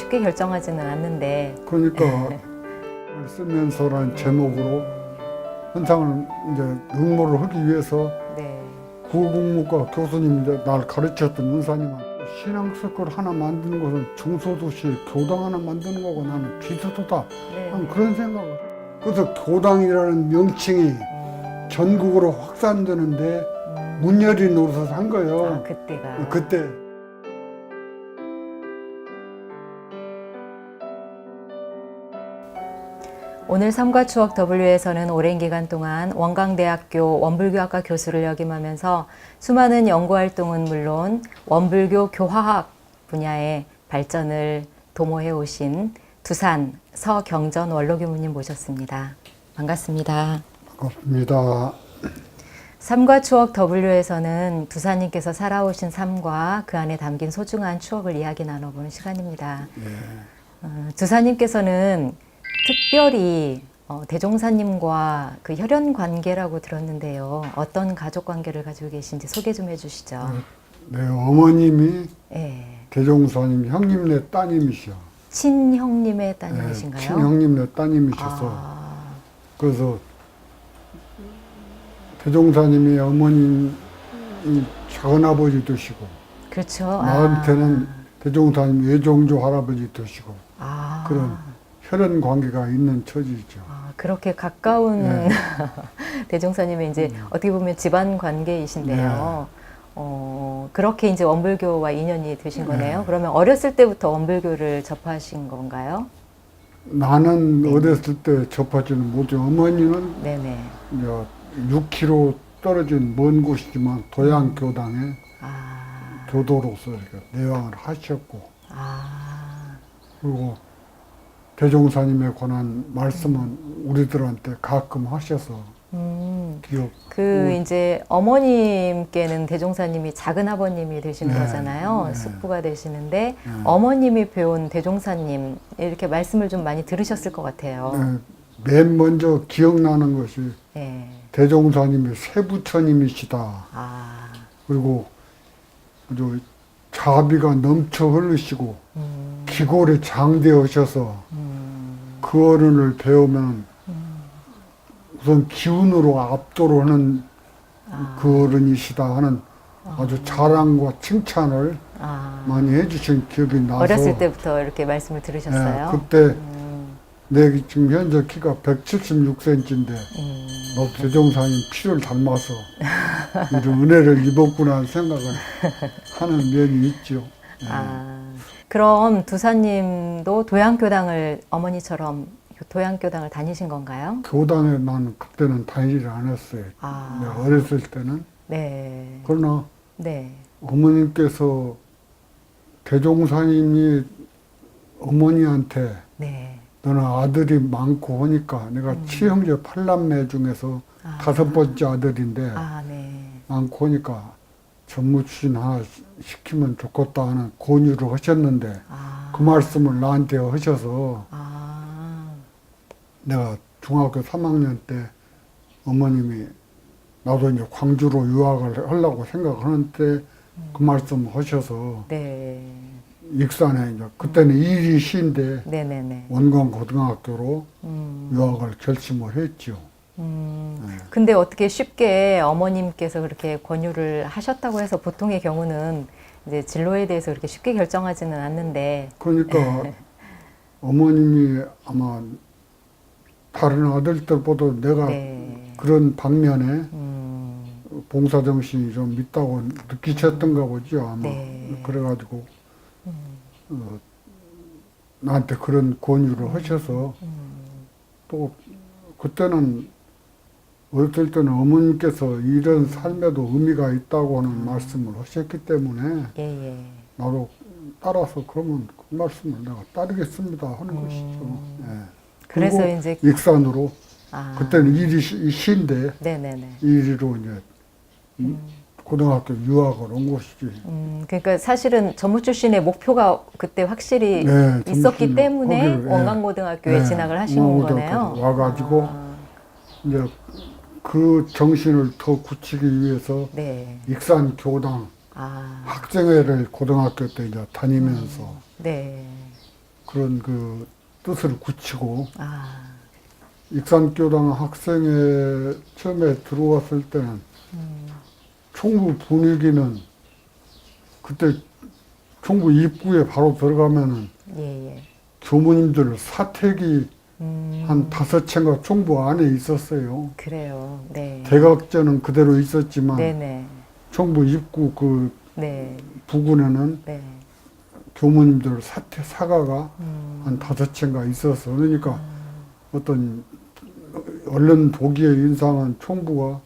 쉽게 결정하지는 않는데. 그러니까 쓰면서라는 제목으로 현상을 이제 응모를 하기 위해서 네. 국어국문과 교수님 이제 날 가르쳤던 은사님한테 신앙서클 하나 만드는 것은 중소도시 교당 하나 만드는 거고 나는 비슷하다. 네. 난 그런 생각을. 그래서 교당이라는 명칭이 전국으로 확산되는데 문열이 노릇을 한 거예요. 아, 그때가. 그때. 오늘 삶과 추억 W에서는 오랜 기간 동안 원광대학교 원불교학과 교수를 역임하면서 수많은 연구활동은 물론 원불교 교화학 분야의 발전을 도모해 오신 두산 서경전 원로교무님 모셨습니다. 반갑습니다. 반갑습니다. 삶과 추억 W에서는 두산님께서 살아오신 삶과 그 안에 담긴 소중한 추억을 이야기 나눠보는 시간입니다. 두산님께서는 특별히 대종사님과 그 혈연 관계라고 들었는데요. 어떤 가족 관계를 가지고 계신지 소개 좀 해주시죠. 네, 어머님이 네. 대종사님 형님네 따님이셔. 친형님의 따님이신가요? 네, 친형님네 따님이셔서 그래서 대종사님이 어머님이 작은아버지 되시고 그렇죠. 나한테는 대종사님 외종조 할아버지 되시고 그런 혈연 관계가 있는 처지죠. 그렇게 가까운 네. 대종사님의 이제 어떻게 보면 집안 관계이신데요. 그렇게 이제 원불교와 인연이 되신 거네요. 그러면 어렸을 때부터 원불교를 접하신 건가요? 나는 어렸을 때 접하지는 못해. 어머니는 네네. 이제 6km 떨어진 먼 곳이지만 도양교당에 교도로서 이렇게 내왕을 하셨고 그리고 대종사님에 관한 말씀은 우리들한테 가끔 하셔서 기억. 이제 어머님께는 대종사님이 작은 아버님이 되시는 네, 거잖아요. 네. 숙부가 되시는데 어머님이 배운 대종사님 이렇게 말씀을 좀 많이 들으셨을 것 같아요. 네, 맨 먼저 기억나는 것이 네. 대종사님이 세부처님이시다. 그리고 아주 자비가 넘쳐 흐르시고 기골에 장대하셔서 그 어른을 배우면 우선 기운으로 압도를 하는 그 어른이시다 하는 아주 자랑과 칭찬을 많이 해주신 기억이 나서 어렸을 때부터 이렇게 말씀을 들으셨어요? 네, 그때 내 지금 현재 키가 176cm인데 대종사님 피를 닮아서 이런 은혜를 입었구나 하는 생각을 하는 면이 있죠. 그럼 두사님도 도양교당을 어머니처럼 도양교당을 다니신 건가요? 교당에 나는 그때는 다니지를 않았어요. 내가 어렸을 때는. 네. 그러나 네. 어머님께서 대종사님이 어머니한테 네. 너는 아들이 많고 하니까 내가 칠형제 8남매 중에서 5번째 아들인데 네. 많고 하니까 전무추신 하나 시키면 좋겠다 하는 권유를 하셨는데 그 말씀을 나한테 하셔서 내가 중학교 3학년 때 어머님이 나도 이제 광주로 유학을 하려고 생각하는데 그 말씀을 하셔서 네. 익산에 이제 그때는 일이 시인데 네네네. 원광고등학교로 유학을 결심을 했죠. 근데 어떻게 쉽게 어머님께서 그렇게 권유를 하셨다고 해서 보통의 경우는 이제 진로에 대해서 그렇게 쉽게 결정하지는 않는데. 그러니까 어머님이 아마 다른 아들들보다 내가 그런 방면에 봉사정신이 좀 있다고 느끼셨던가 보죠, 아마. 그래가지고 나한테 그런 권유를 하셔서 또 그때는 어렸을 때는 어머님께서 이런 삶에도 의미가 있다고 하는 말씀을 하셨기 때문에 나도 따라서 그러면 그 말씀을 내가 따르겠습니다 하는 것이죠. 그래서 이제 익산으로 그때는 일이 시인데 일이로 이제 고등학교 유학을 온 것이지. 그러니까 사실은 전무 출신의 목표가 그때 확실히 있었기 때문에 원광고등학교에 진학을 하신 거네요. 와가지고 이제 그 정신을 더 굳히기 위해서 익산 교당 학생회를 고등학교 때 이제 다니면서 그런 그 뜻을 굳히고 아, 익산교당 학생회 처음에 들어왔을 때는 총부 분위기는 그때 총부 입구에 바로 들어가면은 예, 예. 교무님들 사택이 한 5채인가 총부 안에 있었어요. 그래요. 네. 대각전은 그대로 있었지만 네네. 총부 입구 그 네. 부근에는 네. 교무님들 사가가 한 5채인가 있었어. 그러니까 어떤 얼른 보기에 인상한 총부가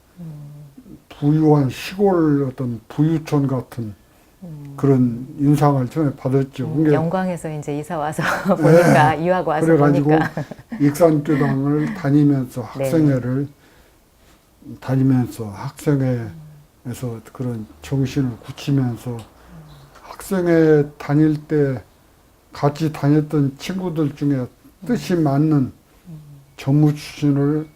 부유한 시골 어떤 부유촌 같은 그런 인상을 처음에 받았죠. 그게 영광에서 이제 이사 와서 보니까 유학 와서 그래가지고 보니까 익산교당을 다니면서 네. 학생회를 다니면서 학생회에서 그런 정신을 굳히면서 학생회 다닐 때 같이 다녔던 친구들 중에 뜻이 맞는 전무 출신을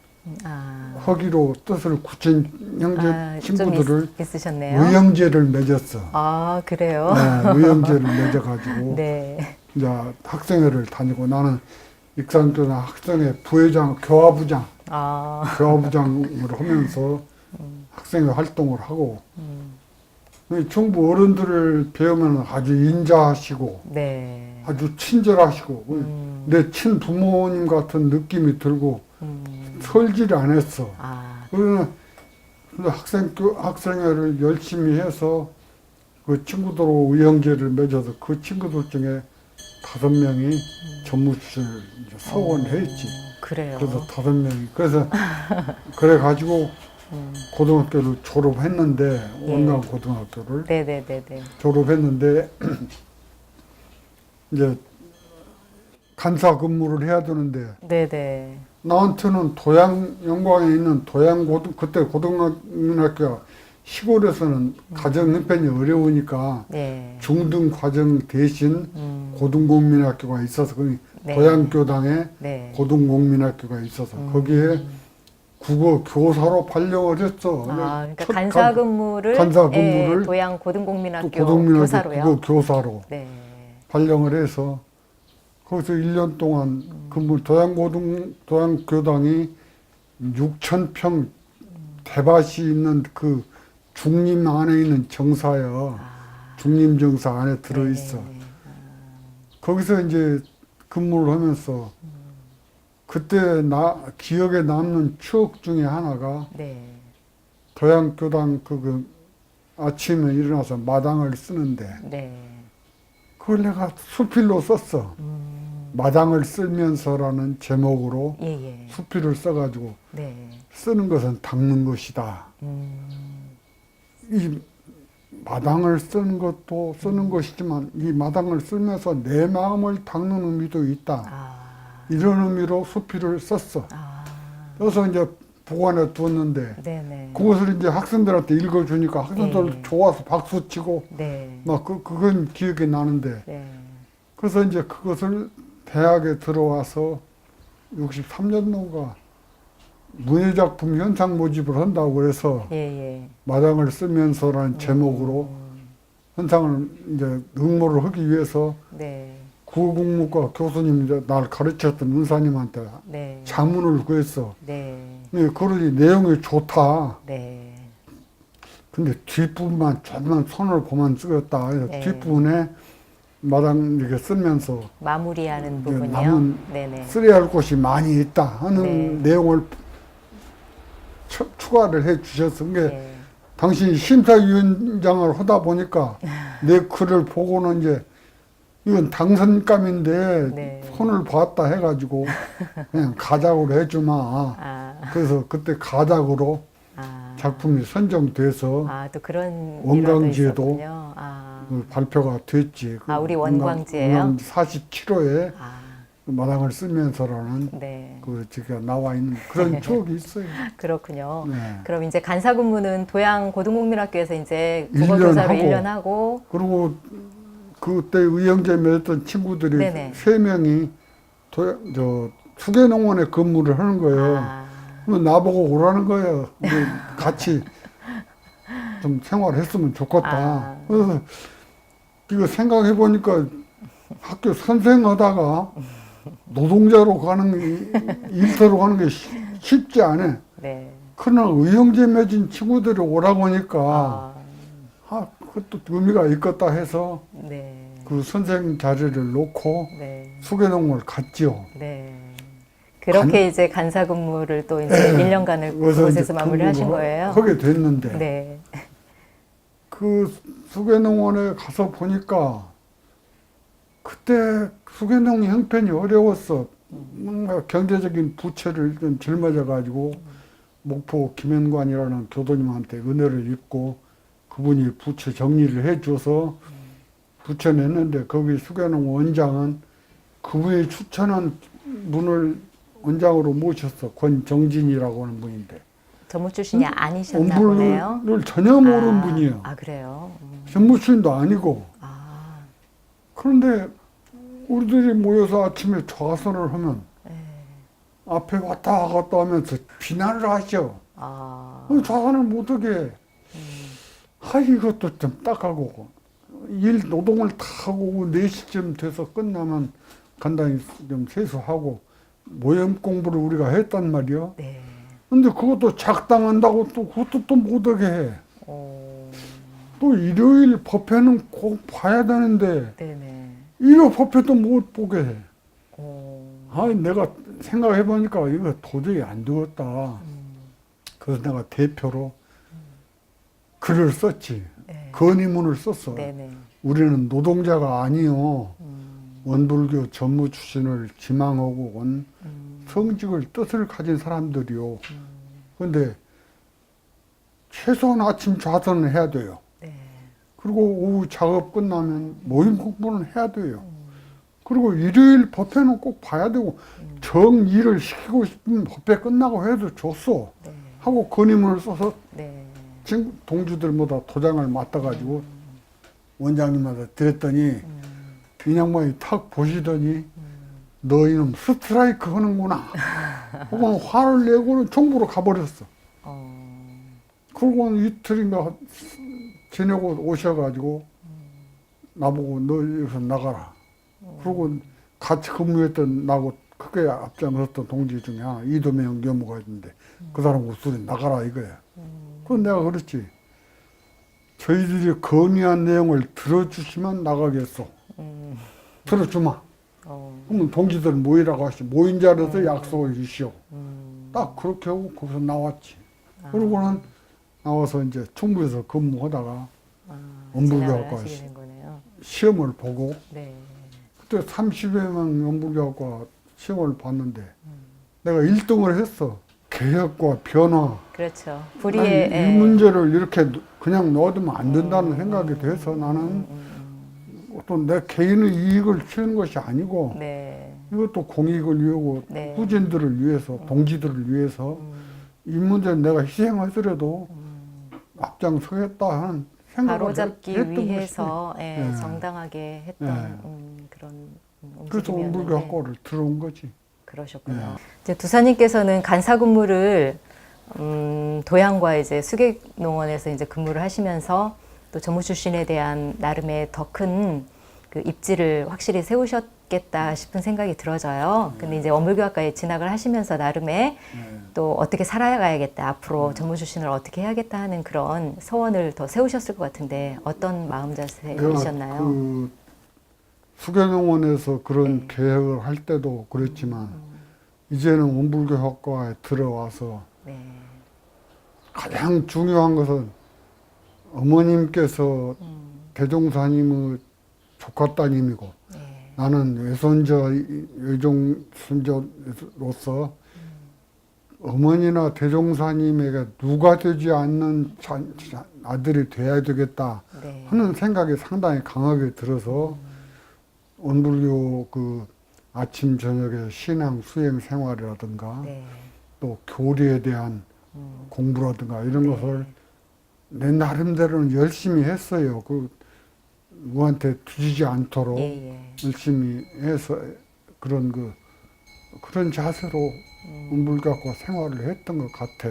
아, 하기로 뜻을 굳힌 형제 친구들을 있으셨네요. 의형제를 맺었어. 아, 그래요? 네, 의형제를 맺어가지고 네. 이제 학생회를 다니고 나는 익산교당 학생회 부회장, 교화부장, 아, 교화부장을 하면서 학생회 활동을 하고 이 총부 어른들을 배우면 아주 인자하시고 네. 아주 친절하시고 내 친부모님 같은 느낌이 들고 설질 안 했어. 아, 그러나 학생회를 열심히 해서 그 친구들하고 의형제를 맺어서 그 친구들 중에 5명이 전무실을 서원했지. 그래요. 그래서 5명이. 그래서 그래가지고 고등학교를 졸업했는데, 예. 원광 고등학교를 네네네네. 졸업했는데, 이제 간사 근무를 해야 되는데, 네네. 나한테는 영광에 있는 그때 고등학교가 시골에서는 가정 형편이 어려우니까 네. 중등 과정 대신 고등국민학교가 있어서 그 네. 도양교당에 네. 고등국민학교가 있어서 거기에 국어 교사로 발령을 했어. 아, 그러니까 첫 간사 근무를 간사 근무를 예, 도양 고등국민학교 또 고등민학교 교사로요. 국어 교사로 네. 발령을 해서 거기서 1년 동안 도양교당이 6,000평 대밭이 있는 그 중림 안에 있는 정사요. 중림정사 안에 들어있어. 네네네. 거기서 이제 근무를 하면서 그때 기억에 남는 추억 중에 하나가 네. 도양교당 그 아침에 일어나서 마당을 쓰는데 네. 그걸 내가 수필로 썼어. 마당을 쓸면서라는 제목으로 예, 예. 수필을 써가지고 네. 쓰는 것은 닦는 것이다. 이 마당을 쓰는 것도 쓰는 것이지만 이 마당을 쓰면서 내 마음을 닦는 의미도 있다. 아, 이런 의미로 수필을 썼어. 아, 그래서 이제 보관해 두었는데 네네. 그것을 이제 학생들한테 읽어주니까 학생들 네. 좋아서 박수 치고 네. 막 그건 기억이 나는데 네. 그래서 이제 그것을 대학에 들어와서 63년도가 문예작품 현상 모집을 한다고 그래서 예, 예. 마당을 쓰면서라는 제목으로 현상을 이제 응모를 하기 위해서 네. 국어국문과 교수님 이제 날 가르쳤던 은사님한테 네. 자문을 구했어. 네. 네, 그러니 내용이 좋다. 네. 근데 뒷부분만 조금만 손을 그만 쓰겠다. 그래서 네. 뒷부분에 마당 이렇게 쓰면서 마무리하는 이제 부분이요. 남은 네네. 쓰려야 할 곳이 많이 있다 하는 네. 내용을 추가를 해 주셨어. 그게 네. 당신이 심사위원장을 하다 보니까 내 글을 보고는 이제 이건 당선감인데 네. 손을 봤다 해가지고 그냥 가작으로 해주마. 아, 그래서 그때 가작으로 아. 작품이 선정돼서 아, 또 그런 원광지에도 일화도 있었군요. 아, 발표가 됐지. 아, 우리 원광지예요? 47호에 아, 마당을 쓰면서라는 네. 그 지금 나와 있는 그런 추억이 있어요. 그렇군요. 네. 그럼 이제 간사 근무는 도양 고등국민학교에서 이제 1년 국어교사로 하고. 1년 하고, 그리고 그때 의형제 맺었던 친구들이 네네. 3명이 수계농원에 근무를 하는 거예요. 아, 그럼 나보고 오라는 거예요. 우리 같이 좀 생활했으면 좋겠다. 아. 그래서 이거 생각해 보니까 학교 선생하다가 노동자로 일터로 가는 게 쉽지 않아. 네. 그러나 의형제 맺은 친구들이 오라고 하니까 아, 그것도 의미가 있겠다 해서 네. 그 선생 자리를 놓고 네. 수계농을 갔지요. 네. 그렇게 이제 간사 근무를 또 이제 1년간을 그곳에서 마무리하신 거예요? 하게 됐는데 네. 그 수계농원에 가서 보니까 그때 수계농 형편이 어려웠어. 뭔가 경제적인 부채를 좀 짊어져 가지고 목포 김현관이라는 교도님한테 은혜를 입고 그분이 부채 정리를 해줘서 부채 냈는데 거기 수계농 원장은 그분이 추천한 분을 원장으로 모셨어. 권정진이라고 하는 분인데 전무 출신이 아니셨나 보네요. 원불을 전혀 모르는 분이에요. 아, 그래요? 전무 출신도 아니고. 아, 그런데 우리들이 모여서 아침에 좌선을 하면 네. 앞에 왔다 갔다 하면서 비난을 하죠. 아, 좌선을 못하게 해. 이것도 좀 딱하고 노동을 다 하고 4시쯤 돼서 끝나면 간단히 좀 세수하고 모형 공부를 우리가 했단 말이요. 네. 근데 그것도 작당한다고 또 그것도 또 못하게 해. 또 일요일 법회는 꼭 봐야 되는데 네네. 일요 법회도 못 보게 해. 오, 내가 생각해 보니까 이거 도저히 안 되겠다. 그래서 내가 대표로 글을 썼지. 네. 건의문을 썼어. 네네. 우리는 노동자가 아니요. 원불교 전무 출신을 지망하고 온 성직을 뜻을 가진 사람들이요. 그런데 최소한 아침 좌선을 해야 돼요. 네. 그리고 오후 작업 끝나면 모임 공부는 해야 돼요. 그리고 일요일 법회는 꼭 봐야 되고 정일을 시키고 싶으면 법회 끝나고 해도 좋소. 네. 하고 건의문을 써서 네. 친구 동지들마다 도장을 맡아가지고 원장님한테 드렸더니 이 양반이 탁 보시더니 너 이놈 스트라이크 하는구나. 혹은 화를 내고는 총부로 가버렸어. 그러고는 이틀인가 지내고 오셔가지고 나보고 너 여기서 나가라. 그러고 같이 근무했던 나하고 크게 앞장섰던 동지 중에 이도명 교무가 있는데 그 사람 목소리 나가라 이거야. 그건 내가 그렇지. 저희들이 건의한 내용을 들어주시면 나가겠소. 들어주마. 그러면 동지들 모이라고 하시오. 모인 자리에서 약속을 주시오. 딱 그렇게 하고 거기서 나왔지. 그러고는 나와서 이제 충북에서 근무하다가 원불교학과 시험을 보고 네. 그때 30여 명 원불교학과 시험을 봤는데 내가 1등을 했어. 개혁과 변화. 그렇죠. 난 불의의 이 문제를 이렇게 그냥 넣어두면 안 된다는 생각이 돼서 나는 어떤 내 개인의 이익을 키우는 것이 아니고 네. 이것도 공익을 위하고 네. 후진들을 위해서 동지들을 위해서 이 문제는 내가 희생하더라도 앞장서겠다 하는 생각을 바로잡기 했던 위해서 것이. 예, 정당하게 했던 그런 그래서 움직임이었는데 원불교학과를 들어온 거지. 그러셨군요. 이제 두사님께서는 간사 근무를 도양과 이제 수객농원에서 이제 근무를 하시면서 또 전무 출신에 대한 나름의 더 큰 그 입지를 확실히 세우셨겠다 싶은 생각이 들어져요. 근데 이제 원불교학과에 진학을 하시면서 나름의 또 어떻게 살아가야겠다, 앞으로 전무 출신을 어떻게 해야겠다 하는 그런 소원을 더 세우셨을 것 같은데 어떤 마음 자세이셨나요? 그 수계농원에서 그런 네. 계획을 할 때도 그랬지만 이제는 원불교학과에 들어와서 네. 가장 중요한 것은 어머님께서 대종사님의 조카 따님이고 네. 나는 외종 순조로서 어머니나 대종사님에게 누가 되지 않는 아들이 돼야 되겠다 네. 하는 생각이 상당히 강하게 들어서 원불교 그 아침 저녁에 신앙 수행 생활이라든가 네. 또 교리에 대한 공부라든가 이런 것을 내 나름대로는 열심히 했어요. 그 누구한테 뒤지지 않도록 열심히 해서 그런 자세로 원불교학과 생활을 했던 것 같아.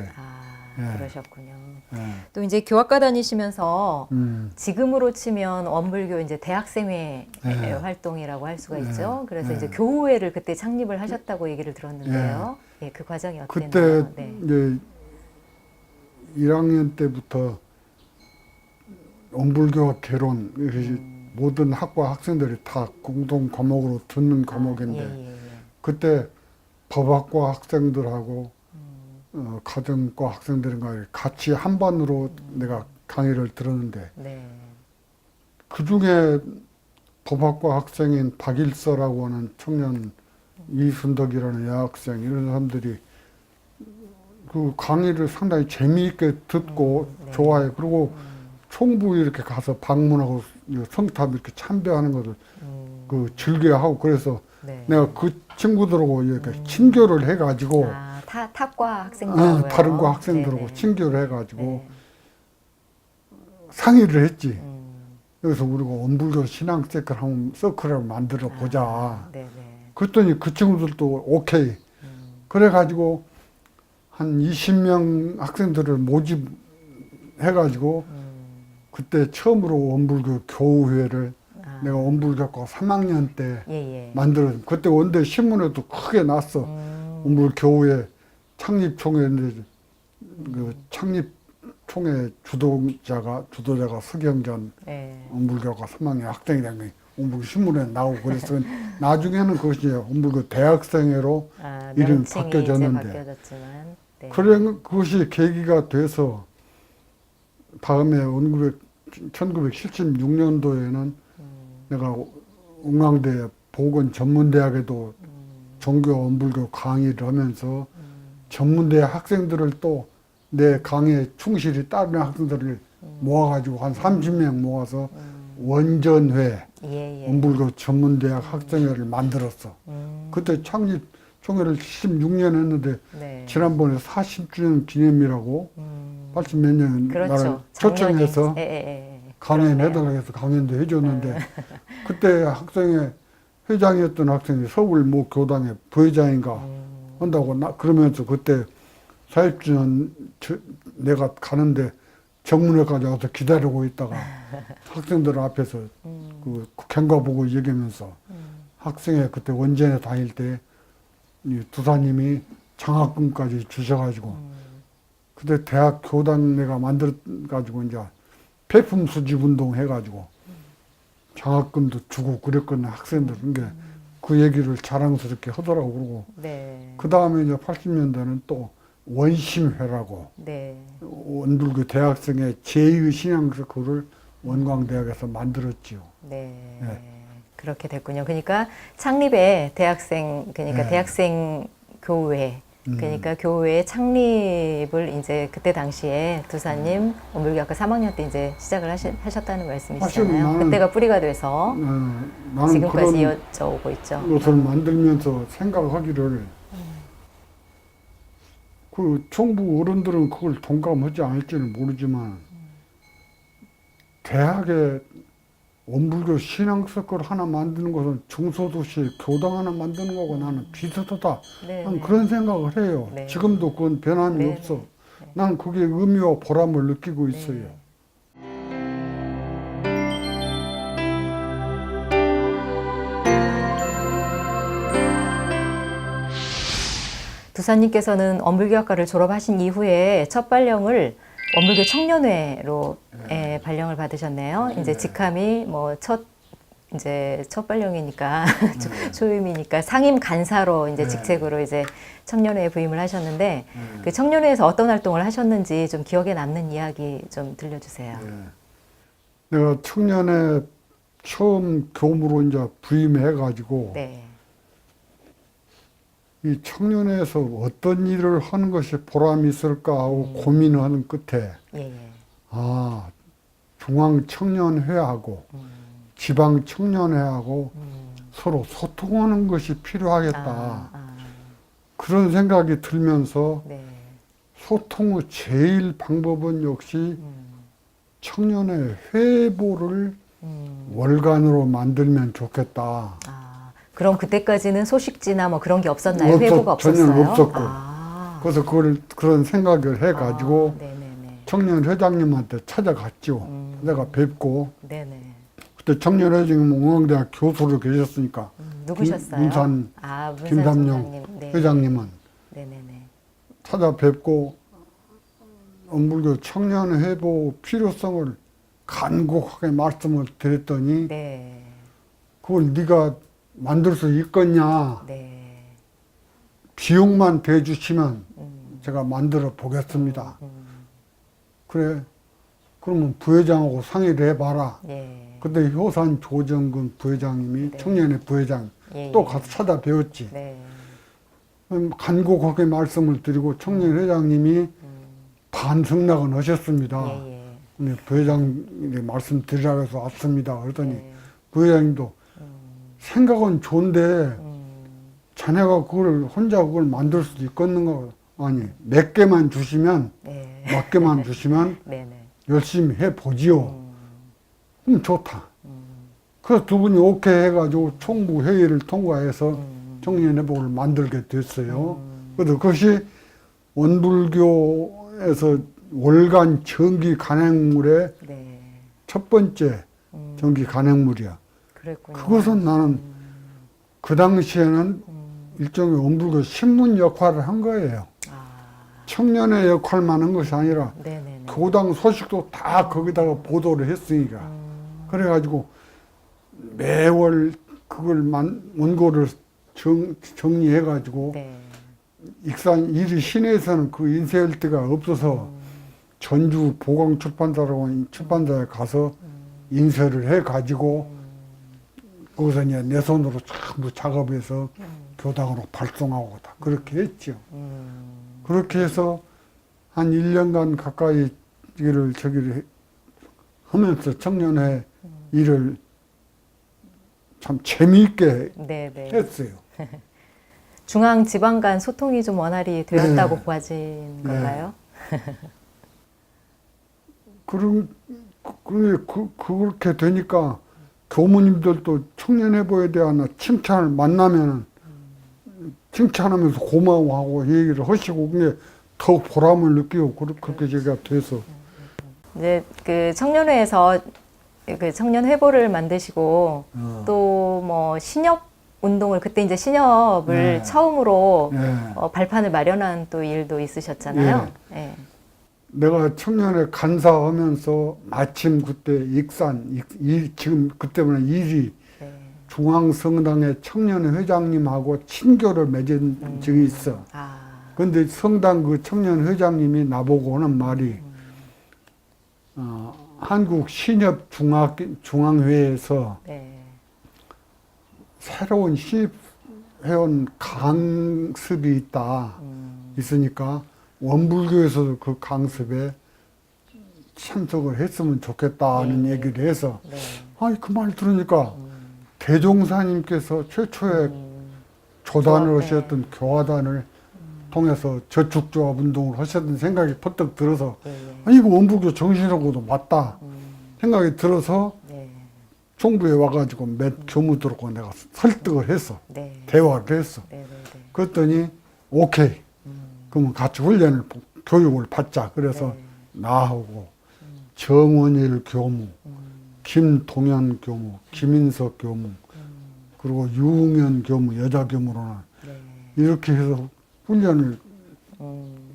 예. 그러셨군요. 예. 또 이제 교학과 다니시면서 지금으로 치면 원불교 이제 대학생회 예. 활동이라고 할 수가 예. 있죠. 그래서 예. 이제 교우회를 그때 창립을 하셨다고 얘기를 들었는데요. 예, 그 과정이 그때 어땠나요? 네. 이제 1학년 때부터 원불교 개론 이것이 모든 학과 학생들이 다 공동 과목으로 듣는 과목인데 예, 예, 예. 그때 법학과 학생들하고 가정과 학생들과 같이 한 반으로 내가 강의를 들었는데 네. 그 중에 법학과 학생인 박일서라고 하는 청년 이순덕이라는 여학생 이런 사람들이 그 강의를 상당히 재미있게 듣고 네. 좋아해. 그리고 총부 이렇게 가서 방문하고 성탑 이렇게 참배하는 것을 그 즐겨하고 그래서 네. 내가 그 친구들하고 이렇게 친교를 해가지고 탑과 학생들하고요. 다른 과 학생들하고 네네. 친교를 해가지고 네. 상의를 했지. 그래서 우리가 원불교 신앙 서클을 만들어 보자. 네네. 그랬더니 그 친구들도 오케이. 그래가지고 한 20명 학생들을 모집해가지고 그때 처음으로 원불교 교우회를 내가 원불교과 3학년 때 예, 예. 만들어. 그때 원대 신문에도 크게 났어. 원불 교우회 창립총회인데 그 창립총회 주도자가 서경전 네. 원불교과 3학년 학생이 된 거예요. 원불교 신문에 나오고 그래서 나중에는 그것이 원불교 대학생회로 이름이 명칭이 바뀌어졌는데 이제 바뀌어졌지만. 네. 그래 그것이 계기가 돼서 다음에 1976년도에는 내가 웅왕대 보건전문대학에도 종교 원불교 강의를 하면서 전문대 학생들을 또 내 강의에 충실히 따르는 학생들을 모아가지고 한 30명 모아서 원전회 예, 예. 원불교 전문대학 학생회를 만들었어. 그때 창립 총회를 76년 했는데 네. 지난번에 40주년 기념이라고 80 몇 년 나를 그렇죠. 초청해서 예, 예, 예. 강연 그러네요. 해달라고 해서 강연도 해줬는데 그때 학생회 회장이었던 학생이 서울 모 교당의 부회장인가 한다고 그러면서 그때 40주년 내가 가는데 정문회까지 와서 기다리고 있다가 학생들 앞에서 그 경과 보고 얘기하면서 학생회 그때 원전에 다닐 때 이 두사님이 장학금까지 주셔가지고 그때 대학 교당 내가 만들어가지고 이제 폐품 수집 운동 해가지고 장학금도 주고 그랬거든 학생들. 그러니까 그 얘기를 자랑스럽게 하더라고. 그러고 네. 그 다음에 이제 80년대는 또 원심회라고 네. 원불교 대학생의 제2의 신앙서클을 원광대학에서 만들었지요. 네. 네. 그렇게 됐군요. 그러니까 창립에 대학생, 그러니까 네. 대학생 교회, 그러니까 교회 창립을 이제 그때 당시에 두사님 원불교학과 3학년 때 이제 시작을 하셨다는 말씀이시잖아요. 나는, 그때가 뿌리가 돼서 나는 지금까지 그런 이어져 오고 있죠. 것을 만들면서 생각하기를 그 총부 어른들은 그걸 동감하지 않을지는 모르지만 대학에 원불교 신앙서클 하나 만드는 것은 중소도시에 교당 하나 만드는 거고 나는 비슷하다. 네, 난 네. 그런 생각을 해요. 네. 지금도 그건 변함이 네, 없어. 네. 난 그게 의미와 보람을 느끼고 있어요. 두사님께서는 원불교학과를 졸업하신 이후에 첫 발령을 원불교 청년회로 발령을 받으셨네요. 이제 직함이 뭐 첫 발령이니까 초임이니까 상임 간사로 이제 직책으로 이제 청년회에 부임을 하셨는데 그 청년회에서 어떤 활동을 하셨는지 좀 기억에 남는 이야기 좀 들려주세요. 내가 청년회 처음 교무로 이제 부임해가지고 네. 이 청년회에서 어떤 일을 하는 것이 보람이 있을까 하고 고민을 하는 끝에 예, 예. 중앙청년회하고 지방청년회하고 서로 소통하는 것이 필요하겠다. 그런 생각이 들면서 네. 소통의 제일 방법은 역시 청년회 회보를 월간으로 만들면 좋겠다. 그럼 그때까지는 소식지나 뭐 그런 게 없었나요? 없었- 회보가 전혀 없었어요? 없었고. 그래서 그런 생각을 해가지고 네네네. 청년 회장님한테 찾아갔죠. 내가 뵙고 네네. 그때 청년 회장님 웅왕대학 교수로 계셨으니까 누구셨어요? 문산 문산 김삼룡 총장님. 네. 회장님은 네네네. 찾아뵙고 엄불교 청년 회복 필요성을 간곡하게 말씀을 드렸더니 네. 그걸 네가 만들 수 있겠냐, 네. 비용만 대주시면 제가 만들어 보겠습니다. 그래, 그러면 부회장하고 상의를 해봐라. 예. 그때 효산 조정근 부회장님이 네. 청년회 부회장 예, 또 예. 가서 찾아뵈었지. 네. 간곡하게 말씀을 드리고 청년 회장님이 반성락은 하셨습니다. 예, 예. 근데 부회장님이 말씀드리라고 해서 왔습니다. 그랬더니 네. 부회장님도 생각은 좋은데 자네가 그걸 혼자 그걸 만들 수도 있겠는가? 아니 몇 개만 주시면 네. 몇 개만 주시면 네네. 열심히 해보지요. 그럼 좋다. 그래서 두 분이 오케이 해가지고 총무 회의를 통과해서 청년회복을 만들게 됐어요. 그래서 그것이 원불교에서 월간 정기 간행물의 네. 첫 번째 정기 간행물이야. 그랬군요. 그것은 나는 그 당시에는 일종의 원불교 신문 역할을 한 거예요. 아, 청년의 역할만 한 것이 아니라 네네네. 교당 소식도 다 거기다가 보도를 했으니까. 그래가지고 매월 그걸 원고를 정리해가지고 네. 익산 이리 시내에서는 그 인쇄할 데가 없어서 전주 보광 출판사라고 하는 출판사에 가서 인쇄를 해가지고 거기서 이제 내 손으로 전부 작업해서 교당으로 발송하고 다 그렇게 했죠. 그렇게 해서 한 1년간 가까이 저기를 하면서 청년회 일을 참 재미있게 네네. 했어요. 중앙 지방 간 소통이 좀 원활히 되었다고 네. 보아진 건가요? 그렇게 되니까 교무님들도 청년회보에 대한 칭찬을 만나면은 칭찬하면서 고마워하고 얘기를 하시고 그게 더 보람을 느끼고 그렇게 제가 돼서 이제 그 청년회에서 그 청년 회보를 만드시고 또 뭐 신협 운동을 그때 이제 신협을 네. 처음으로 네. 발판을 마련한 또 일도 있으셨잖아요. 예. 내가 청년회 간사하면서 마침 그때 지금 그때는 일이 네. 중앙성당의 청년회 회장님하고 친교를 맺은 적이 있어. 아, 근데 성당 그 청년 회장님이 나보고 하는 말이 한국 신협 중앙회에서 네. 새로운 신입회원 강습이 있으니까 원불교에서도 그 강습에 참석을 했으면 좋겠다는 얘기를 해서 네. 아니 그 말 들으니까 대종사님께서 최초에 조단을 네. 하셨던 교화단을 통해서 저축조합 운동을 하셨던 생각이 퍼뜩 들어서 네. 아니 이거 원불교 정신하고도 맞다 생각이 들어서 네. 총부에 와가지고 몇 교무들하고 내가 설득을 했어. 네. 대화를 했어. 네. 네. 그랬더니 오케이 그러면 같이 교육을 받자. 그래서 네. 나하고 정원일 교무, 김동현 교무, 김인석 교무, 그리고 유웅현 교무, 여자 교무로는 네. 이렇게 해서 훈련을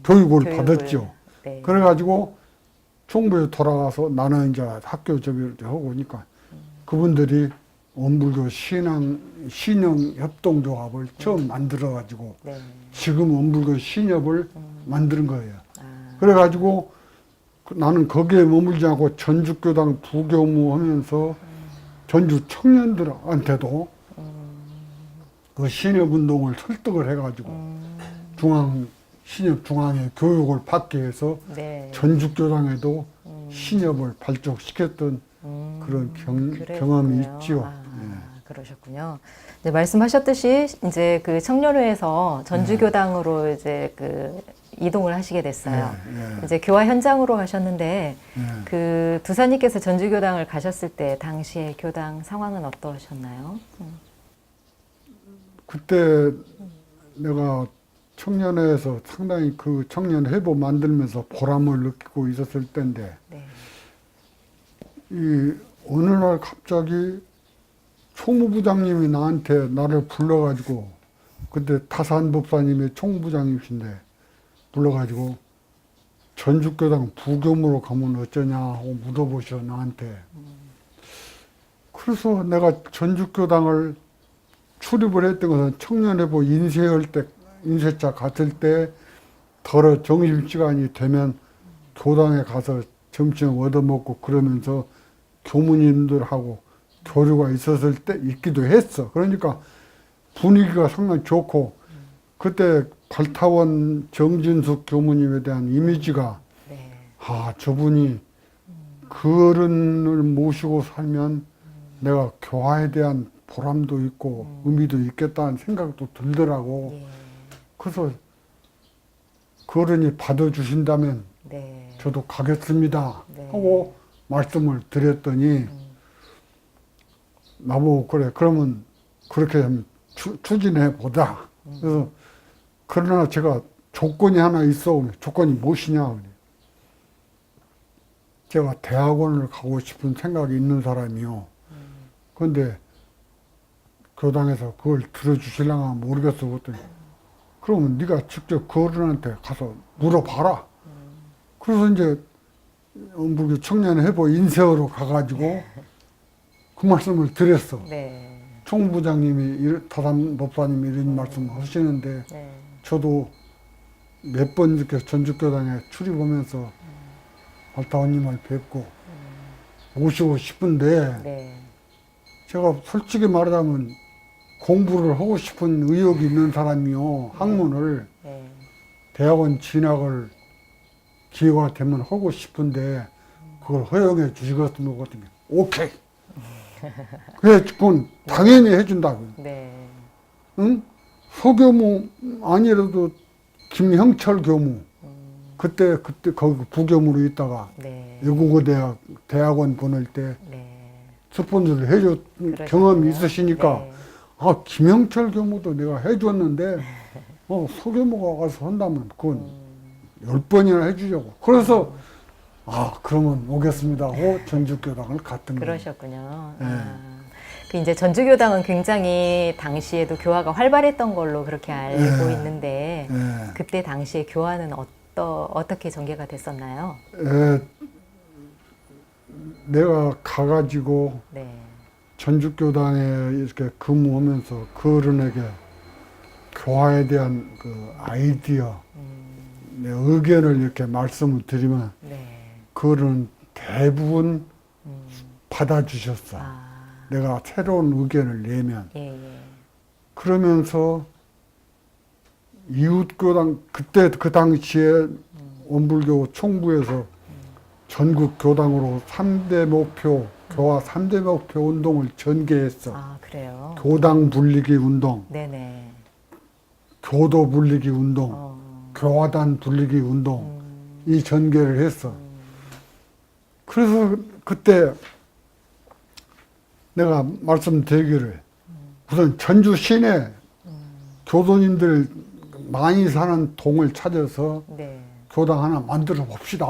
교육을 받았죠. 네. 그래가지고 총부에 돌아가서 나는 이제 학교 저기 하고 오니까 그분들이 원불교 신형 협동조합을 처음 만들어가지고 네. 지금 원불교 신협을 만드는 거예요. 아, 그래가지고 나는 거기에 머물지 않고 전주교당 부교무 하면서 전주 청년들한테도 그 신협운동을 설득을 해가지고 신협 중앙에 교육을 받게 해서 네. 전주교당에도 신협을 발족시켰던 그런 경험이 있지요. 아, 그러셨군요. 이제 말씀하셨듯이 이제 그 청년회에서 전주교당으로 이제 그 이동을 하시게 됐어요. 예. 이제 교화 현장으로 가셨는데 예. 그 두사님께서 전주교당을 가셨을 때 당시에 교당 상황은 어떠셨나요? 그때 내가 청년회에서 상당히 그 청년 회보 만들면서 보람을 느끼고 있었을 때인데 네. 이 어느 날 갑자기 총무부장님이 나한테 나를 불러가지고 그때 타산 법사님의 총무부장님이신데 불러가지고 전주교당 부교무로 가면 어쩌냐 하고 물어보셔 나한테. 그래서 내가 전주교당을 출입을 했던 것은 청년회보 인쇄차 갔을 때 덜어 점심시간이 되면 교당에 가서 점심 얻어먹고 그러면서 교무님들하고 교류가 있었을 때 있기도 했어. 그러니까 분위기가 상당히 좋고 그때 발타원 정진숙 교무님에 대한 이미지가 네. 아 저분이 그 어른을 모시고 살면 내가 교화에 대한 보람도 있고 의미도 있겠다는 생각도 들더라고. 예. 그래서 그 어른이 받아주신다면 네. 저도 가겠습니다 네. 하고 말씀을 드렸더니 나보고 그래 그러면 그렇게 좀 추진해 보자. 그래서 그러나 제가 조건이 하나 있어. 조건이 무엇이냐. 제가 대학원을 가고 싶은 생각이 있는 사람이요. 그런데 교당에서 그걸 들어주실랑가 모르겠어. 그랬더니 그러면 네가 직접 그 어른한테 가서 물어봐라. 그래서 이제 엄불교 청년회보 인쇄하러 가가지고 그 말씀을 드렸어. 네. 총무부장님이 타산 법사님이 이런 말씀 하시는데 네. 저도 몇 번 이렇게 전주교당에 출입하면서 발타원님을 뵙고 모시고 싶은데 네. 제가 솔직히 말하자면 공부를 하고 싶은 의욕이 있는 사람이요. 학문을 네. 대학원 진학을 기회가 되면 하고 싶은데 그걸 허용해 주시겠으면 거든요. 오케이. 그래, 그건 당연히 해준다고. 네. 응? 소교무 아니라도 김형철 교무. 그때 거기 부교무로 있다가 네. 외국어 대학원 보낼 때 네. 스폰서를 해줬 경험이 있으시니까 네. 아 김형철 교무도 내가 해줬는데 소교무가 가서 한다면 그건 10번이나 해주려고. 그래서 아 그러면 오겠습니다 하고 전주교당을 갔던 거예요. 그러셨군요. 네. 그 이제 전주교당은 굉장히 당시에도 교화가 활발했던 걸로 그렇게 알고 네. 있는데 예. 그때 당시에 교화는 어떻게 전개가 됐었나요? 내가 가가지고 네. 전주교당에 이렇게 근무하면서 그 어른에게 교화에 대한 그 아이디어, 내 의견을 이렇게 말씀을 드리면 네. 그 어른은 대부분 받아주셨어. 아. 내가 새로운 의견을 내면. 예, 예. 그러면서 이웃교당, 그때 그 당시에 원불교 총부에서 전국 교당으로 3대 목표, 교화 3대 목표 운동을 전개했어. 아, 그래요? 교당 분리기 운동, 네네. 교도 분리기 운동, 어. 교화단 분리기 운동, 이 전개를 했어. 그래서 그때 내가 말씀드리기를 우선 전주 시내 교도님들 많이 사는 동을 찾아서 네. 교당 하나 만들어 봅시다.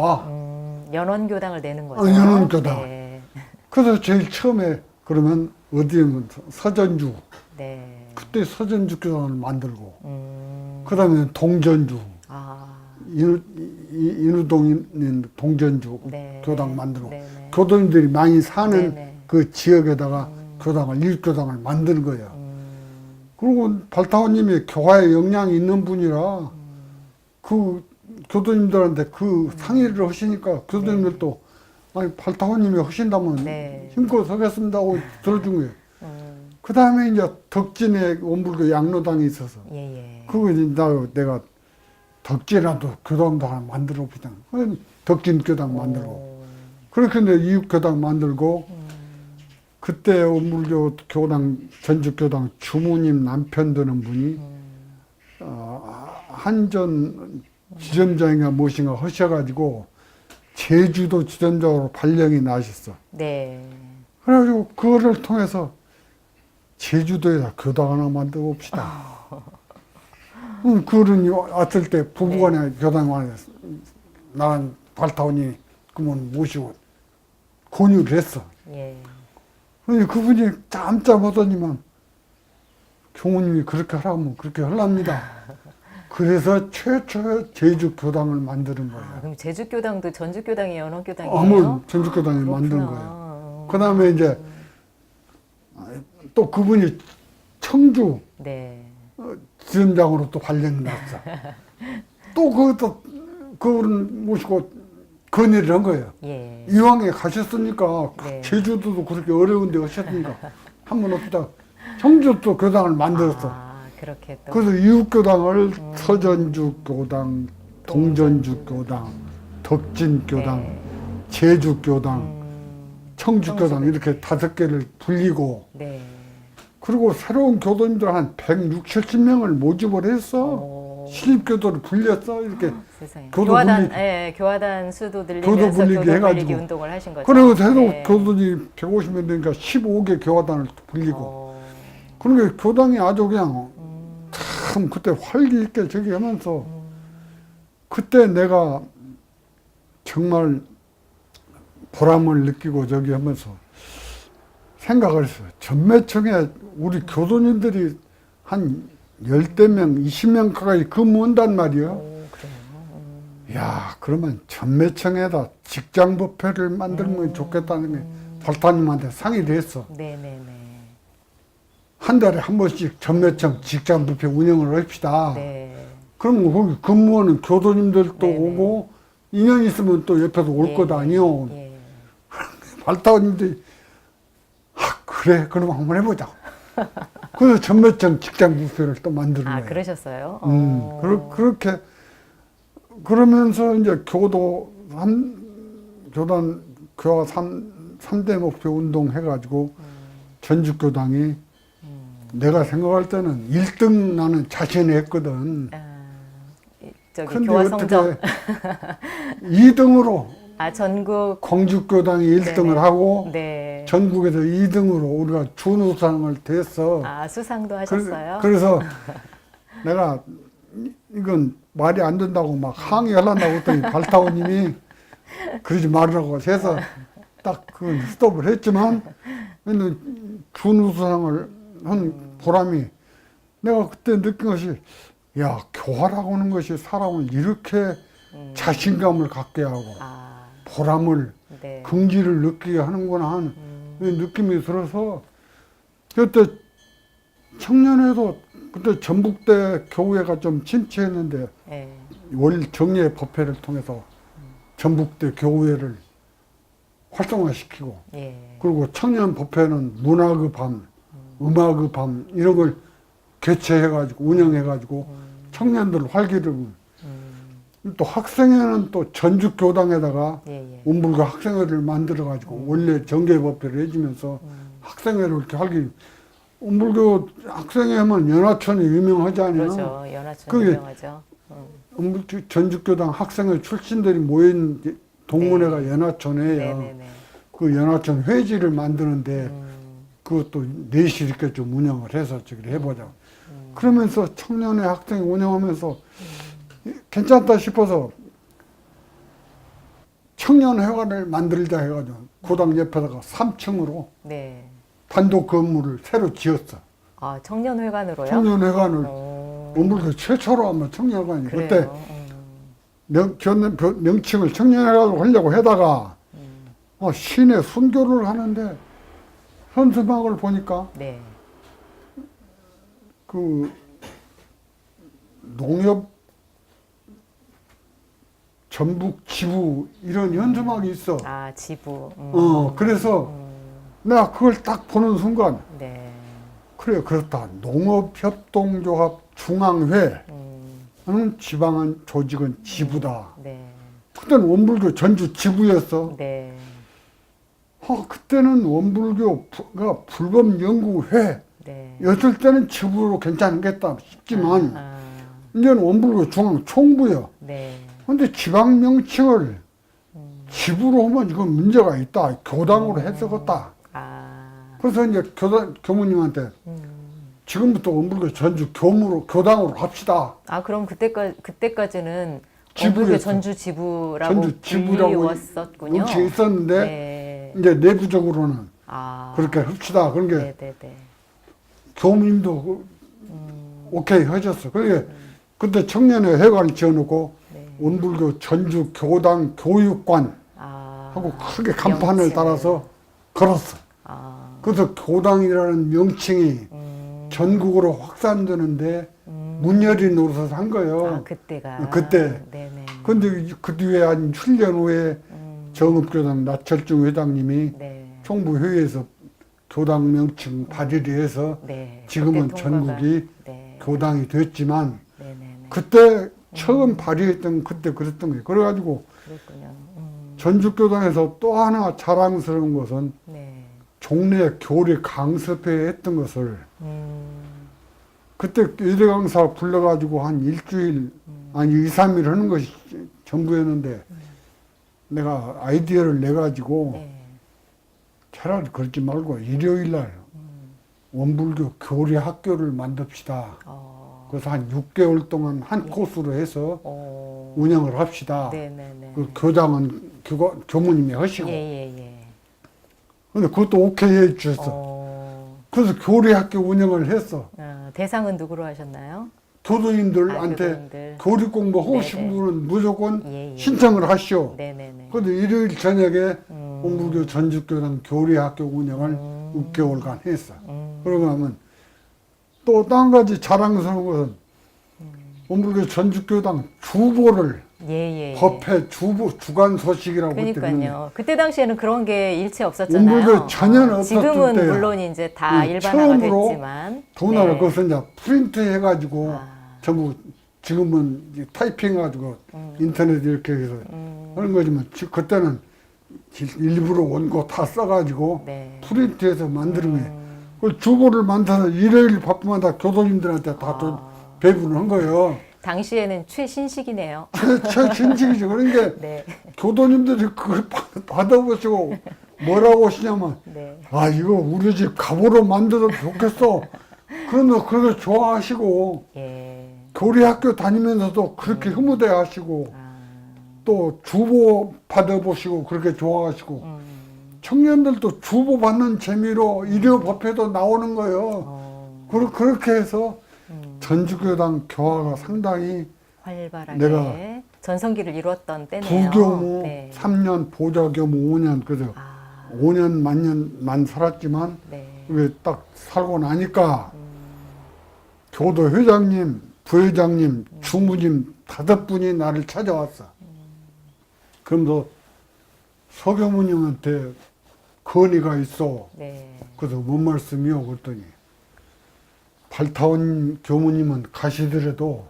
연원교당을 내는 거죠? 연원교당. 네. 그래서 제일 처음에 그러면 어디면 서전주. 네. 그때 서전주 교당을 만들고 그 다음에 동전주. 아. 인우동에 있는 동전주 네. 교당 만들고 네네. 교도님들이 많이 사는 네네. 그 지역에다가 교당을 이웃교당을 만든 거예요. 그리고 발타원님이 교화에 역량이 있는 분이라 그 교도님들한테 그 상의를 하시니까 교도님들도 아니 발타원님이 하신다면 네. 힘껏 하겠습니다 하고 들어준 거예요. 그 다음에 이제 덕진에 원불교 양로당이 있어서 예, 예. 그거 이제 내가 덕진이라도 교당도 하나 만들어 보자. 덕진 교당 만들고 그렇게 이제 이웃 교당 만들고 그때 원불교 교당 전주교당 주무님 남편 되는 분이 한전 지점장인가 무엇인가 하셔가지고 제주도 지점장으로 발령이 나셨어. 네. 그래가지고 그거를 통해서 제주도에다 교당 하나 만들어 봅시다. 그런 왔을 때 부부간에 교당 안에 나는 발타오니 그분 모시고 권유를 했어. 예. 근데 그분이 짬짬하더니만 교무님이 그렇게 하라면 그렇게 하랍니다. 그래서 최초의 제주교당을 만드는 거예요. 그럼 제주교당도 전주교당이 연원교당이에요? 아무 전주교당이 만든 거예요. 그 다음에 이제 또 그분이 청주 네. 지점장으로 또 발령이 났어. 또 그것도 그분 모시고 건의를 한 거예요. 예. 이왕에 가셨으니까 네. 제주도도 그렇게 어려운데 하셨으니까 한번 없다. 청주 또 교당을 만들었어. 그렇게 또. 그래서 이웃교당을 서전주교당, 동전주교당, 덕진교당, 네. 제주교당, 청주교당 이렇게 5개를 불리고 네. 그리고 새로운 교도님들 한 160, 70명을 모집을 했어. 오. 신입교도를 불렸어. 이렇게 세상에. 교도 교화단, 불리기. 예, 교화단 수도 교도 늘리면서 불리기 교도 해가지고. 불리기 운동을 하신 거죠. 그리고 새로 네. 교도들이 150명 되니까 15개 교화단을 불리고. 어. 그러니까 교당이 아주 그냥 참 그때 활기 있게 저기 하면서 그때 내가 정말 보람을 느끼고 저기 하면서 생각을 했어요. 전매청에 우리 교도님들이 한 10명, 20명 가까이 근무한단 말이에요. 오, 그래요. 야, 그러면 전매청에다 직장부패를 만들면 좋겠다는 게 발타님한테 상의를 했어. 네네네. 한 달에 한 번씩 전매청 직장부패 운영을 합시다. 네. 그러면 거기 근무하는 교도님들도 네네. 오고 인연 있으면 또 옆에서 올 예, 것 아니요. 예. 발타님들이 그래 그럼 한번 해보자. 그래서 전매청 직장부패를 또 만드는 거예요. 그러셨어요? 그렇게 그러면서 이제 교단 교화 3대 목표 운동 해가지고 전주교당이 내가 생각할 때는 1등 나는 자신이 했거든. 저기 근데 교화 어떻게 성적 2등으로 전국 광주교당이 1등을 네네. 하고 네. 전국에서 2등으로 우리가 준우상을 됐어. 수상도 하셨어요? 그래서 내가 이건 말이 안 된다고 막 항의하려고 했더니 발타오님이 그러지 말라고 해서 딱 그 스톱을 했지만 근데 준우상을 한 보람이 내가 그때 느낀 것이 야 교화라고 하는 것이 사람을 이렇게 자신감을 갖게 하고 보람을 네. 긍지를 느끼게 하는구나 하는 느낌이 들어서 그때 청년회도 그때 전북대 교회가 좀 침체했는데 네. 월 정예 법회를 통해서 전북대 교회를 활성화시키고 예. 그리고 청년 법회는 문학의 밤, 음악의 밤 이런 걸 개최해가지고 운영해가지고 청년들 활기를 또 학생회는 또 전주교당에다가 예. 운불교 학생회를 만들어가지고 원래 정계법회를 해주면서 학생회를 이렇게 활기 운불교 학생회 하면 연화천이 유명하잖아요. 그렇죠. 연하천 그게 유명하죠. 전주교당 학생회 출신들이 모인 동문회가 연화천회예요. 네네네. 그 연화천 회지를 만드는데 그것도 넷이 이렇게 좀 운영을 해서 저기 해보자. 그러면서 청년회 학생회 운영하면서 괜찮다 싶어서 청년회관을 만들자 해가지고 고당 옆에다가 3층으로 네. 단독 건물을 새로 지었어. 청년회관으로요? 청년회관을 오. 운불교 최초로 하면 청년회관이 그래요? 그때 명칭을 청년회관으로 하려고 하다가 시내 순교를 하는데 현수막을 보니까 네. 그 농협 전북 지부 이런 현수막이 있어. 지부. 그래서 내가 그걸 딱 보는 순간 네. 그래 그렇다. 농업협동조합 중앙회 하는 지방은 조직은 지부다. 네. 그때는 원불교 전주 지부였어. 네. 그때는 원불교가 불법연구회 네. 였을 때는 지부로 괜찮겠다 싶지만 아, 이제는 원불교 중앙 총부요. 네. 근데 지방 명칭을 지부로 하면 이건 문제가 있다. 교당으로 해석했다. 아, 그래서 이제 교무님한테 지금부터 원불교 전주 교당으로 합시다. 아, 그럼 그때까지는 지부였어. 원불교 전주 지부라고 전주 지부라고 불리웠었군요. 명칭이 있었는데 네. 이제 내부적으로는 아, 그렇게 합시다. 그런 게 네네네. 교무님도 오케이 하셨어. 그게 그때 청년회 회관을 지어놓고 네. 원불교 전주 교당 교육관 아, 하고 크게 간판을 명칭을. 달아서 걸었어. 아, 그래서 교당이라는 명칭이 전국으로 확산되는데 문열이 노릇을 한 거예요. 아, 그때가. 그때. 네네. 근데 그 뒤에 한 7년 후에 정읍교당 나철중 회장님이 네. 총무회의에서 교당 명칭 발의해서 네. 지금은 그때 통과가- 전국이 네. 교당이 됐지만 네네네. 그때 처음 발의했던 그때 그랬던 거예요. 그래가지고 그랬군요. 전주교당에서 또 하나 자랑스러운 것은 네. 종래 교리 강습회 했던 것을 음, 그때 예대 강사 불러가지고 한 일주일 아니 2, 3일 하는 것이 전부였는데 내가 아이디어를 내가지고 네. 차라리 그러지 말고 일요일 날 원불교 교리 학교를 만듭시다. 그래서 한 6개월 동안 한 코스로 해서 운영을 합시다. 네네네. 그 교장은 교무님이 하시고. 예예예. 근데 그것도 오케이 해 주셨어. 그래서 교리 학교 운영을 했어. 대상은 누구로 하셨나요? 교도님들한테 교도님들. 교리 공부 하고 네네. 싶은 분은 무조건 예, 예. 신청을 하시오. 네네네. 근데 일요일 저녁에 원불교 전주교당 교리 학교 운영을 6개월간 했어. 그러고 나면 또 한 가지 자랑스러운 것은 원불교 전주교당 주보를 예예. 법회 주간 소식이라고 그때 그러는데 그러니까요. 그때 당시에는 그런 게 일체 없었잖아요. 원불교 전혀는 없었을 지금은 때야. 물론 이제 다 예, 일반화가 처음으로 됐지만. 도나를 네. 그것을 이제 프린트 해가지고 아. 전부 지금은 이제 타이핑 해가지고 인터넷 이렇게 해서 하는 거지만 그때는 일부러 원고 다 써가지고 네. 프린트해서 만드는 거예요. 그 주보를 만들어서 일요일 바쁘면 다 교도님들한테 다 배분을 한 거예요. 당시에는 최신식이네요. 최신식이죠. 그러니까 네. 교도님들이 그걸 받아보시고 뭐라고 하시냐면 네. 아 이거 우리 집 가보로 만들어도 좋겠어. 그러면 그걸 좋아하시고 예. 교리 학교 다니면서도 그렇게 흐무대 하시고 또 주보 받아보시고 그렇게 좋아하시고 청년들도 주보 받는 재미로 일요 법회도 나오는 거예요. 그렇게 해서 전주교당 교화가 상당히 활발하게 내가 전성기를 이루었던 때네요. 부교무 네. 3년, 보좌교무 5년, 그래서 아, 5년, 만년 살았지만 네. 그게 딱 살고 나니까 교도 회장님, 부회장님, 주무님 5분이 나를 찾아왔어. 그러면서 서교무님한테 건의가 있어. 네. 그래서 뭔 말씀이요? 그랬더니 발타원 교무님은 가시더라도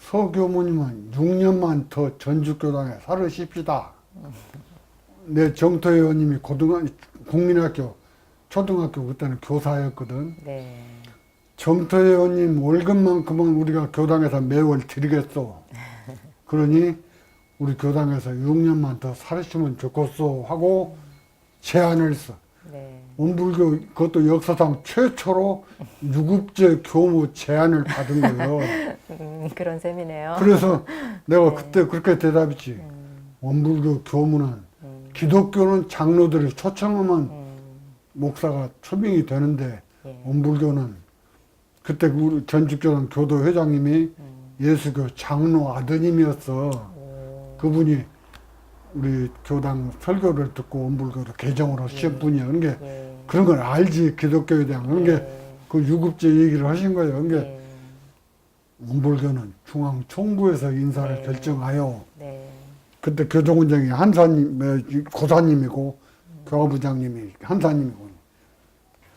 서교무님은 6년만 더 전주교당에 살으십시다. 내 정토 의원님이 국민학교, 초등학교 그때는 교사였거든. 네. 정토 의원님 월급만큼은 우리가 교당에서 매월 드리겠소. 그러니 우리 교당에서 6년만 더 살으시면 좋겠소 하고 제안을 했어. 네. 원불교 그것도 역사상 최초로 유급제 교무 제안을 받은 거예요. 그런 셈이네요. 그래서 내가 그때 그렇게 대답했지. 원불교 교무는 기독교는 장로들이 초청하면 목사가 초빙이 되는데 예. 원불교는 그때 우리 전주교당 교도 회장님이 예수교 장로 아드님이었어. 그분이 우리 교당 설교를 듣고 원불교로 개정을 하신 분이야. 그러니까 예. 그런 걸 알지 기독교에 대한 그런 게 그 유급제 얘기를 하신 거예요. 그러니까 예. 원불교는 중앙 총부에서 인사를 네. 결정하여 네. 그때 교동원장이 한사님 고사님이고 교화부장님이 한사님이고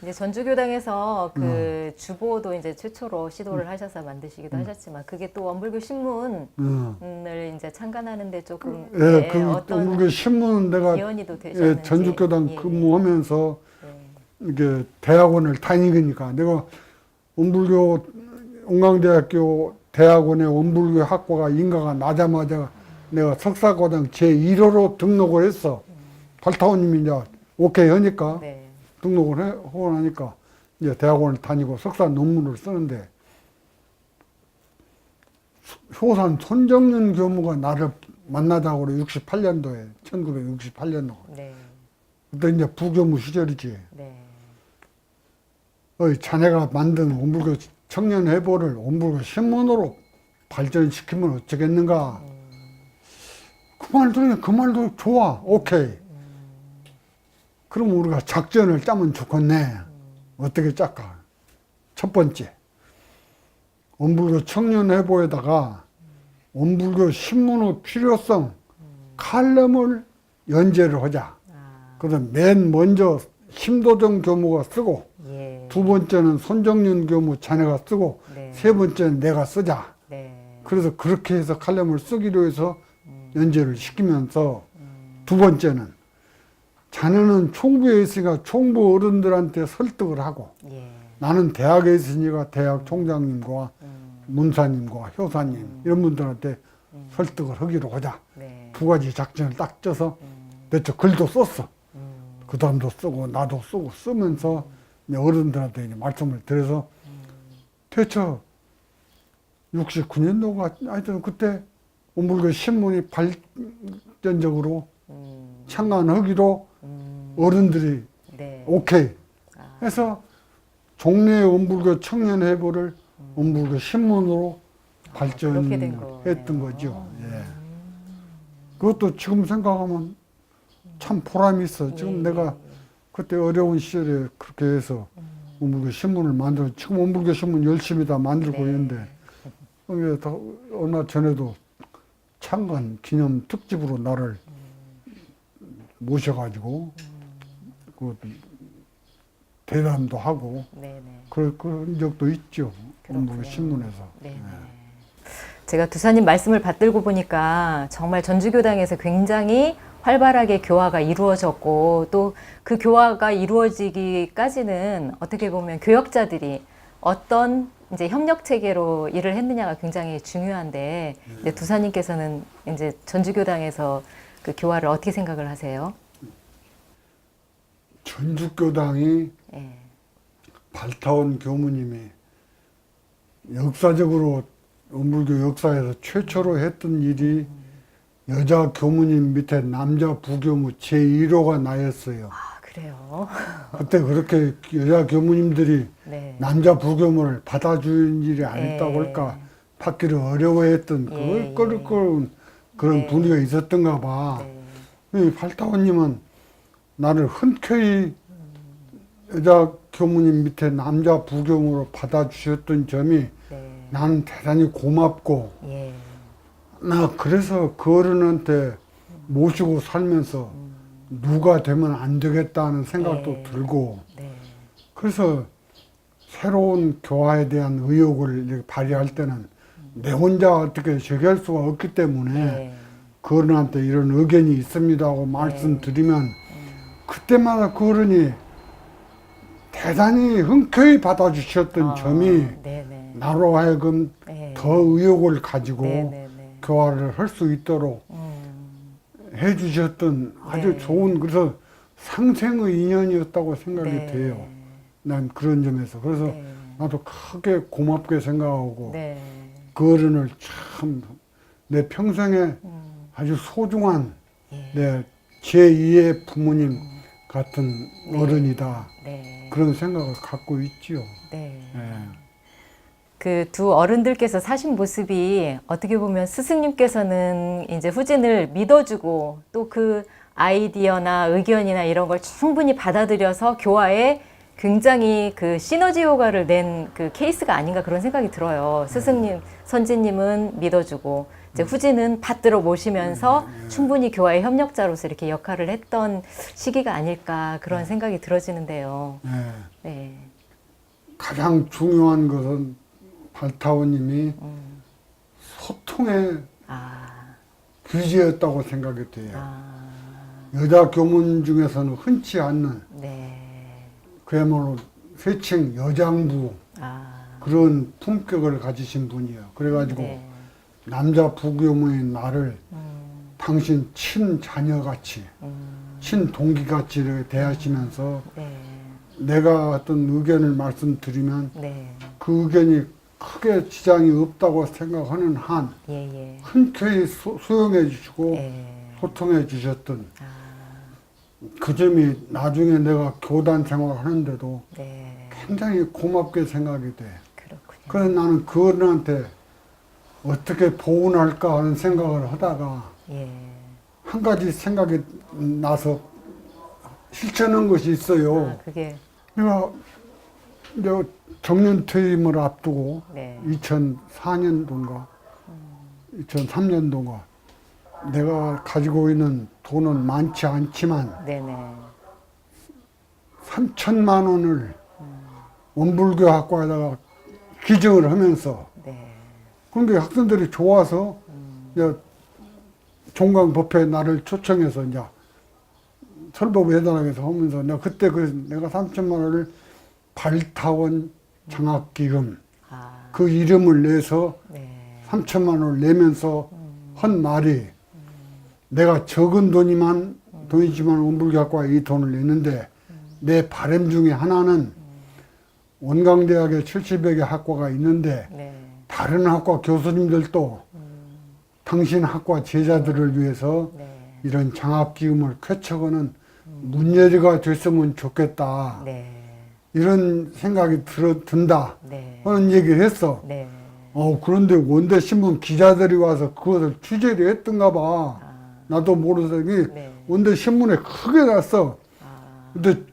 이제 전주교당에서 그 주보도 이제 최초로 시도를 하셔서 만드시기도 하셨지만 그게 또 원불교 신문을 이제 창간하는데 조금 예, 예, 그 어떤 원불교 신문 내가 기원이도 되셨는지 예, 전주교당 예, 근무하면서 예. 이게 대학원을 다니니까 내가 원불교 온강대학교 대학원의 원불교 학과가 인가가 나자마자 내가 석사과정 제1호로 등록을 했어. 발타원님이 이제 오케이 하니까 네. 등록을 하고 나니까 이제 대학원을 다니고 석사 논문을 쓰는데 효산 손정윤 교무가 나를 만나자고 그래 68년도에 1968년도. 네. 그때 이제 부교무 시절이지. 네. 자네가 만든 온불교 청년회보를 온불교 신문으로 발전시키면 어쩌겠는가. 그 말도 좋아. 오케이. 그럼 우리가 작전을 짜면 좋겠네. 어떻게 짤까? 첫 번째, 온불교 청년회보에다가 온불교 신문의 필요성 칼럼을 연재를 하자. 그래서 맨 먼저 심도정 교무가 쓰고, 예. 두 번째는 손정윤 교무 자네가 쓰고, 네. 세 번째는 내가 쓰자. 네. 그래서 그렇게 해서 칼럼을 쓰기로 해서 연재를 시키면서, 두 번째는 자네는 총부에 있으니까 총부 어른들한테 설득을 하고, 예. 나는 대학에 있으니까 대학 총장님과 문사님과 효사님 이런 분들한테 설득을 하기로 하자. 네. 두 가지 작전을 딱 짜서 내저 글도 썼어. 그 다음도 쓰고 나도 쓰고 쓰면서 이제 어른들한테 이제 말씀을 드려서 대체 69년도가 하여튼 그때 온불교 신문이 발전적으로 창간하기로 어른들이 네. 오케이 해서 종래 온불교 청년회보를 온불교 신문으로 그렇게 된 발전했던 거네요. 거죠. 예. 그것도 지금 생각하면 참 보람이 있어. 지금 예. 내가 그때 어려운 시절에 그렇게 해서 온불교 신문을 만들어, 지금 온불교 신문 열심히 다 만들고 네. 있는데, 이게 다 얼마 전에도 창간 기념 특집으로 나를 모셔가지고, 그 대담도 하고, 네네. 그런 적도 있죠. 온불교 그렇군요. 신문에서. 네네. 예. 제가 두사님 말씀을 받들고 보니까 정말 전주교당에서 굉장히 활발하게 교화가 이루어졌고 또 그 교화가 이루어지기까지는 어떻게 보면 교역자들이 어떤 이제 협력 체계로 일을 했느냐가 굉장히 중요한데 이제 두사님께서는 이제 전주교당에서 그 교화를 어떻게 생각을 하세요? 전주교당이 예. 발타온 교무님이 역사적으로 온불교 역사에서 최초로 했던 일이 여자 교무님 밑에 남자 부교무 제1호가 나였어요. 아 그래요? 그때 그렇게 여자 교무님들이 네. 남자 부교무를 받아주는 일이 안 예. 있다고 할까 받기를 어려워했던 예, 껄끄러운 그런 네. 분위기가 있었던가 봐. 네. 이 발타원님은 나를 흔쾌히 여자 교무님 밑에 남자 부교무로 받아주셨던 점이 네. 나는 대단히 고맙고 예. 나 그래서 그 어른한테 모시고 살면서 누가 되면 안 되겠다는 생각도 네. 들고 네. 그래서 새로운 교화에 대한 의욕을 이렇게 발휘할 때는 내 혼자 어떻게 제기할 수가 없기 때문에 네. 그 어른한테 이런 의견이 있습니다 하고 말씀드리면 그때마다 그 어른이 대단히 흔쾌히 받아주셨던 점이 네네. 나로 하여금 네. 더 의욕을 가지고 네네네. 교화를 할 수 있도록 해주셨던 아주 네. 좋은 그래서 상생의 인연이었다고 생각이 네. 돼요. 난 그런 점에서 그래서 네. 나도 크게 고맙게 생각하고 네. 그 어른을 참 내 평생에 아주 소중한 예. 내 제2의 부모님 같은 네. 어른이다 네. 그런 생각을 갖고 있지요. 네. 예. 그 두 어른들께서 사신 모습이 어떻게 보면 스승님께서는 이제 후진을 믿어주고 또 그 아이디어나 의견이나 이런 걸 충분히 받아들여서 교화에 굉장히 그 시너지 효과를 낸 그 케이스가 아닌가 그런 생각이 들어요. 스승님, 선지님은 믿어주고 이제 후진은 받들어 모시면서 충분히 교화의 협력자로서 이렇게 역할을 했던 시기가 아닐까 그런 생각이 들어지는데요. 예. 네. 가장 중요한 것은 발타오님이 소통의 아, 규제였다고 생각이 돼요. 아, 여자 교문 중에서는 흔치 않는 네. 그야말로 세칭 여장부 아, 그런 품격을 가지신 분이에요. 그래가지고 네. 남자 부교무인 나를 당신 친자녀같이 친동기같이 이렇게 대하시면서 네. 내가 어떤 의견을 말씀드리면 네. 그 의견이 크게 지장이 없다고 생각하는 한 예, 예. 흔쾌히 수용해 주시고 예. 소통해 주셨던 아, 그 점이 나중에 내가 교단 생활하는데도 네. 굉장히 고맙게 생각이 돼. 그렇군요. 그래서 나는 그분한테 어떻게 보훈할까 하는 생각을 하다가 예. 한 가지 생각이 나서 실천한 것이 있어요. 아, 그게 내가 이제 정년 퇴임을 앞두고 네. 2004년도인가 2003년도인가 내가 가지고 있는 돈은 많지 않지만 네네. 3천만 원을 원불교학과에다가 기증을 하면서 네. 그런데 학생들이 좋아서 이제 종강법회에 나를 초청해서 이제 설법회단학에서 하면서 내가 그때 내가 3천만 원을 발타원 장학기금 아, 그 이름을 내서 네. 3천만 원을 내면서 한 말이 내가 적은 돈이지만 원불교학과에 이 돈을 내는데 내 바람 중에 하나는 원광대학에 70여 개 학과가 있는데 네. 다른 학과 교수님들도 당신 학과 제자들을 위해서 네. 이런 장학기금을 쾌척하는 문예리가 됐으면 좋겠다. 네. 이런 생각이 든다. 네. 하는 얘기를 했어. 네. 그런데 원대 신문 기자들이 와서 그것을 취재를 했던가 봐. 아, 나도 모르더니 네. 원대 신문에 크게 났어. 아, 근데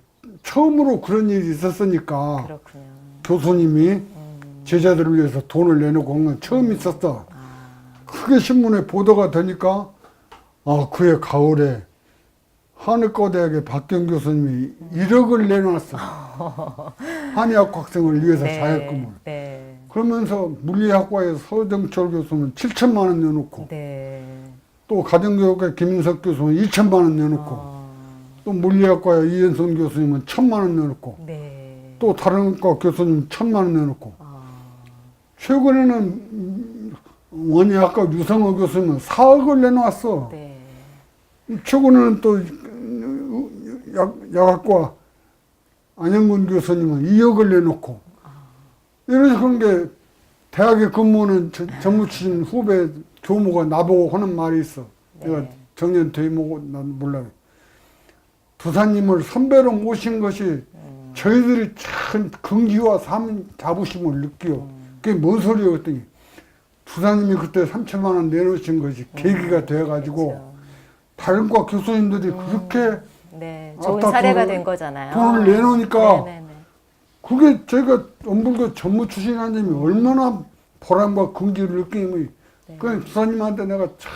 처음으로 그런 일이 있었으니까 그렇군요. 교수님이 제자들을 위해서 돈을 내놓고 한 건 처음 있었어. 아, 크게 신문에 보도가 되니까 그해 가을에 한의과대학의 박경 교수님이 1억을 내놨어. 한의학 학생을 위해서 네. 자격금을. 네. 그러면서 물리학과에서 서정철 교수는 7천만 원 내놓고 네. 또 가정교육과 김인석 교수는 2천만 원 내놓고 어, 또 물리학과의 이현선 교수님은 1천만 원 내놓고 네. 또 다른 과 교수님 1천만 원 내놓고 아, 최근에는 원예학과 유성호 교수님은 4억을 내놓았어. 네. 최근에는 또 약학과 안영근 교수님은 2억을 내놓고 이래서 그런 게 대학에 근무하는 전무 출신 후배 교무가 나보고 하는 말이 있어. 내가 네. 정년 퇴임하고 난 몰라. 부사님을 선배로 모신 것이 저희들이 참 긍지와 자부심을 느끼요. 그게 뭔 소리야 그랬더니 부사님이 그때 3천만 원 내놓으신 것이 계기가 돼가지고 그렇죠. 다른 과 교수님들이 그렇게 네. 좋은 아까 사례가 그 된 거잖아요. 돈을 내놓으니까 네네네. 그게 제가 원불교 전무 출신이라는 점이 얼마나 보람과 긍지를 느끼면 그 부사님한테 내가 참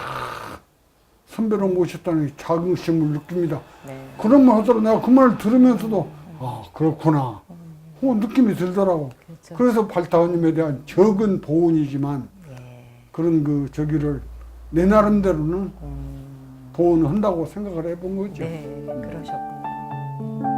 선배로 모셨다는 자긍심을 느낍니다. 네. 그런 말 하더라도 내가 그 말을 들으면서도 그렇구나 느낌이 들더라고. 그렇죠. 그래서 발타원님에 대한 적은 보훈이지만 예. 그런 저기를 내 나름대로는 보훈한다고 생각을 해본 거죠. 네. 그러셨군요.